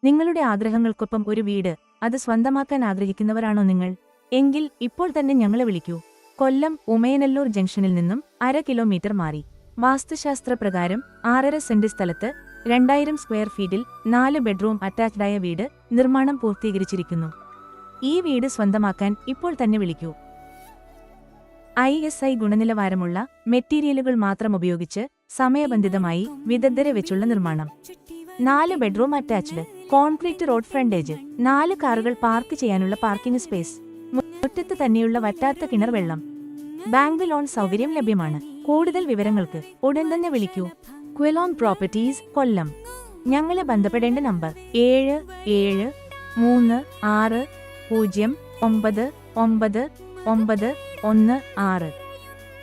നിങ്ങളുടെ ആഗ്രഹങ്ങൾക്കൊപ്പം ഒരു വീട് അത് സ്വന്തമാക്കാൻ ആഗ്രഹിക്കുന്നവരാണോ നിങ്ങൾ? എങ്കിൽ ഇപ്പോൾ തന്നെ ഞങ്ങളെ വിളിക്കൂ. കൊല്ലം ഉമയനല്ലൂർ ജംഗ്ഷനിൽ നിന്നും 1/2 കിലോമീറ്റർ മാറി വാസ്തുശാസ്ത്രപ്രകാരം 6.5 സെന്റ് സ്ഥലത്ത് 2000 സ്ക്വയർ ഫീറ്റിൽ 4 ബെഡ്റൂം അറ്റാച്ച്ഡായ വീട് നിർമ്മാണം പൂർത്തീകരിച്ചിരിക്കുന്നു. ഈ വീട് സ്വന്തമാക്കാൻ ഇപ്പോൾ തന്നെ വിളിക്കൂ. ISI ഗുണനിലവാരമുള്ള മെറ്റീരിയലുകൾ മാത്രം ഉപയോഗിച്ച് സമയബന്ധിതമായി വിദഗ്ധരെ വെച്ചുള്ള നിർമ്മാണം. 4 bedroom attached, concrete road frontage, 4 കാറുകൾ പാർക്ക് ചെയ്യാനുള്ള പാർക്കിംഗ് സ്പേസ്, മുറ്റത്ത് തന്നെയുള്ള വറ്റാത്ത കിണർ വെള്ളം, ബാങ്ക് ലോൺ സൗകര്യം ലഭ്യമാണ്. കൂടുതൽ വിവരങ്ങൾക്ക് ഉടൻ തന്നെ വിളിക്കൂ. ക്വിലോൺ പ്രോപ്പർട്ടീസ്, കൊല്ലം. ഞങ്ങളെ ബന്ധപ്പെടേണ്ട നമ്പർ 7760999916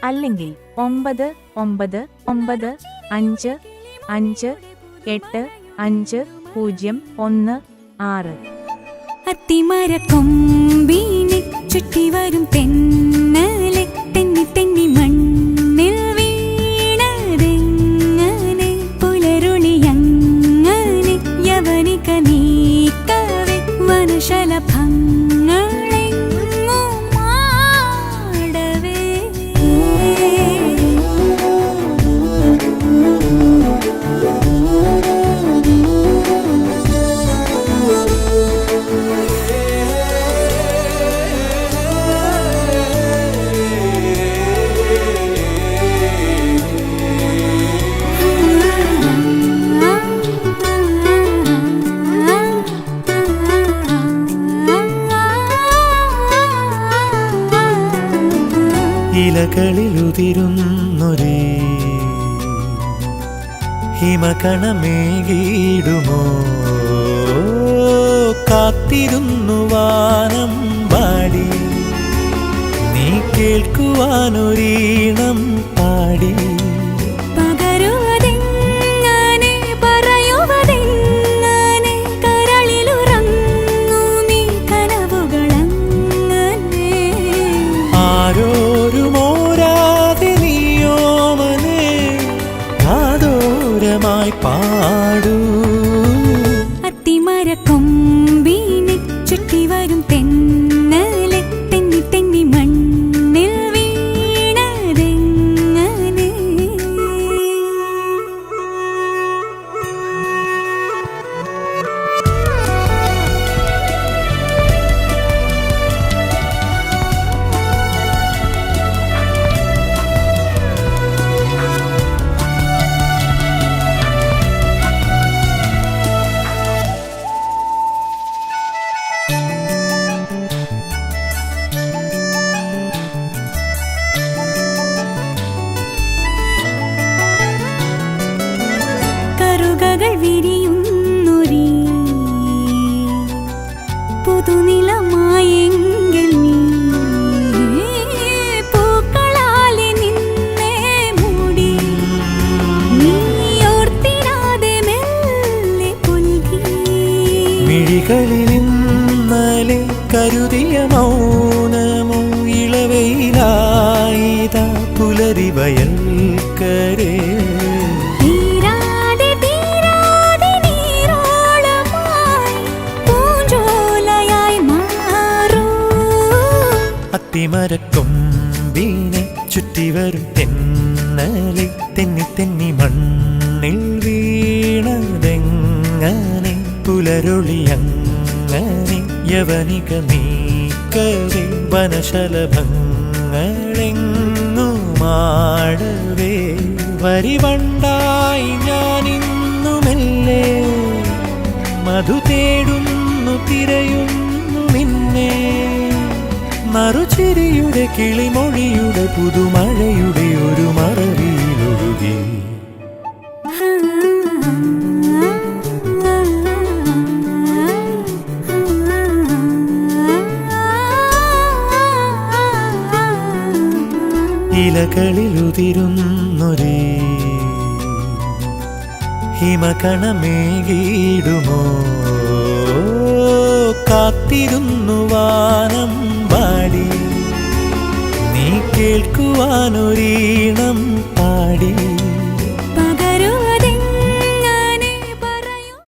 അല്ലെങ്കിൽ 995555850116. അത്തിമരക്കൊമ്പിനെ ചുറ്റി വരും തെന്നലെ തെന്നി തെന്നി മണ്ണിൽ വീണതെങ്ങനെ പുലരുളിയങ്ങനെ യവനിക നീക്കവേ വനശലഭങ്ങളെങ്ങും മാടവേ. ഇലകളിലുതിരുന്നൊരേ ഹിമകണമേകിടുമോ കാത്തിരുന്നു വാനം പാടി നീ കേൾക്കുവാനൊരീണം പാടി. പാടൂ അത്തിമരക്കൊമ്പിനെ ചുറ്റി വരും തെന്നലെ തെന്നി തെന്നി മണ്ണിൽ വീണതെങ്ങനെ. വിരിയുന്നൊരീ പുതുനിലമായെങ്കിൽ നീ പൂക്കളാലെ നിന്നെ മൂടി നീ ഓർത്തിടാതെ മെല്ലെ പുൽകി. മിഴികളിൽ ഇന്നലെ കരുതിയ മൗനമോ ഇളവയിലായിതാ പുലരി വയൽക്കരേ. അത്തിമരക്കൊമ്പിനെ ചുറ്റി വരും തെന്നലെ തെന്നി തെന്നി മണ്ണിൽ വീണതെങ്ങനെ പുലരൊളിയങ്ങനെ യവനിക നീക്കവേ വനശലഭങ്ങളെങ്ങുമാടവേ. വരിവണ്ടായി ഞാനിന്നുമെല്ലേ മധു തേടുന്നു തിരയുന്നു നിന്നെ. മറുചിരിയുടെ കിളിമൊഴിയുടെ പുതുമഴയുടെ ഒരു മറവിയിലൊഴുകി. ഇലകളിലുതിരുന്നൊരേ ഹിമകണമേകിടുമോ കാത്തിരുന്നു വാനം പാടി നീ കേൾക്കുവാനൊരീണം പാടി.